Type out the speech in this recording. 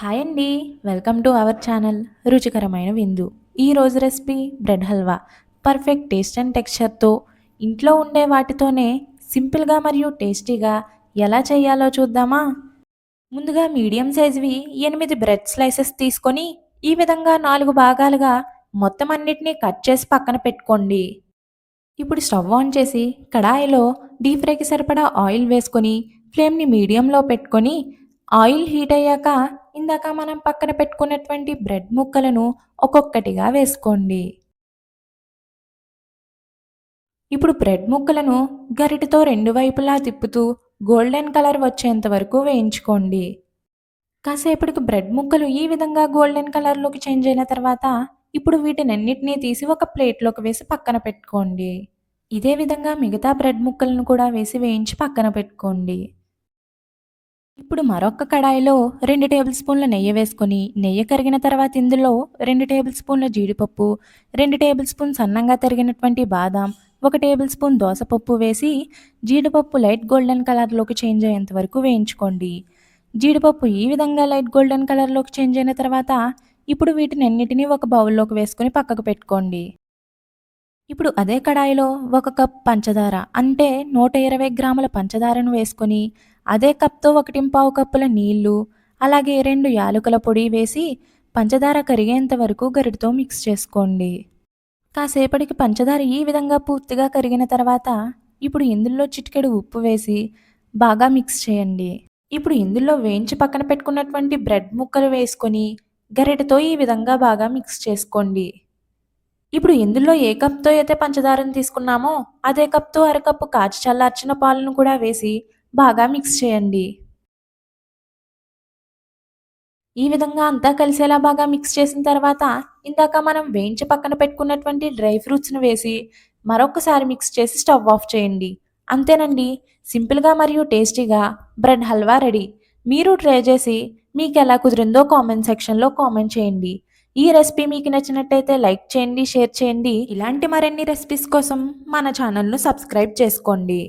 Hi అండి. Welcome to our channel రుచికరమైన విందు. ఈరోజు recipe bread halwa. Perfect taste and టెక్స్చర్తో ఇంట్లో ఉండే వాటితోనే సింపుల్గా మరియు టేస్టీగా ఎలా చేయాలో చూద్దామా? ముందుగా మీడియం సైజువి 8 బ్రెడ్ స్లైసెస్ తీసుకొని ఈ విధంగా 4 భాగాలుగా మొత్తం అన్నిటినీ కట్ చేసి పక్కన పెట్టుకోండి. ఇప్పుడు స్టవ్ ఆన్ చేసి కడాయిలో డీప్ ఫ్రైకి సరిపడా ఆయిల్ వేసుకొని ఫ్లేమ్ని మీడియంలో పెట్టుకొని ఆయిల్ హీట్ అయ్యాక ఇందాక మనం పక్కన పెట్టుకున్నటువంటి బ్రెడ్ ముక్కలను ఒక్కొక్కటిగా వేసుకోండి. ఇప్పుడు బ్రెడ్ ముక్కలను గరిటెతో రెండు వైపులా తిప్పుతూ గోల్డెన్ కలర్ వచ్చేంత వరకు వేయించుకోండి. కాసేపటికి బ్రెడ్ ముక్కలు ఈ విధంగా గోల్డెన్ కలర్లోకి చేంజ్ అయిన తర్వాత ఇప్పుడు వీటినన్నిటినీ తీసి ఒక ప్లేట్లోకి వేసి పక్కన పెట్టుకోండి. ఇదే విధంగా మిగతా బ్రెడ్ ముక్కలను కూడా వేసి వేయించి పక్కన పెట్టుకోండి. ఇప్పుడు మరొక కడాయిలో 2 టేబుల్ స్పూన్ల నెయ్యి వేసుకొని నెయ్యి కరిగిన తర్వాత ఇందులో 2 టేబుల్ స్పూన్ల జీడిపప్పు, 2 టేబుల్ స్పూన్ సన్నంగా తరిగినటువంటి బాదాం, 1 టేబుల్ స్పూన్ దోసపప్పు వేసి జీడిపప్పు లైట్ గోల్డెన్ కలర్లోకి చేంజ్ అయ్యేంత వరకు వేయించుకోండి. జీడిపప్పు ఈ విధంగా లైట్ గోల్డెన్ కలర్లోకి చేంజ్ అయిన తర్వాత ఇప్పుడు వీటినన్నిటినీ ఒక బౌల్లోకి వేసుకొని పక్కకు పెట్టుకోండి. ఇప్పుడు అదే కడాయిలో 1 కప్ పంచదార అంటే 120 గ్రాముల పంచదారను వేసుకొని అదే కప్తో 1 కప్పుల నీళ్లు అలాగే 2 యాలకుల పొడి వేసి పంచదార కరిగేంత వరకు గరిటతో మిక్స్ చేసుకోండి. కాసేపటికి పంచదార ఈ విధంగా పూర్తిగా కరిగిన తర్వాత ఇప్పుడు ఇందులో చిటికెడు ఉప్పు వేసి బాగా మిక్స్ చేయండి. ఇప్పుడు ఇందులో వేయించి పక్కన పెట్టుకున్నటువంటి బ్రెడ్ ముక్కలు వేసుకొని గరిటెతో ఈ విధంగా బాగా మిక్స్ చేసుకోండి. ఇప్పుడు ఇందులో ఏ కప్‌తో అయితే పంచదారను తీసుకున్నామో, అదే కప్‌తో అరకప్పు కాచి చల్లార్చిన పాలను కూడా వేసి బాగా మిక్స్ చేయండి. ఈ విధంగా అంతా కలిసేలా బాగా మిక్స్ చేసిన తర్వాత, ఇందాక మనం వేయించి పక్కన పెట్టుకున్నటువంటి డ్రై ఫ్రూట్స్‌ని వేసి మరొక్కసారి మిక్స్ చేసి స్టవ్ ఆఫ్ చేయండి. అంతేనండి. సింపుల్‌గా మరియు టేస్టీగా బ్రెడ్ హల్వా రెడీ. మీరు ట్రై చేసి మీకెలా కుదిరిందో కామెంట్ సెక్షన్‌లో కామెంట్ చేయండి. ఈ రెసిపీ మీకు నచ్చినట్టయితే లైక్ చేయండి, షేర్ చేయండి. ఇలాంటి మరిన్ని రెసిపీస్ కోసం మన ఛానల్‌ను సబ్స్క్రైబ్ చేసుకోండి.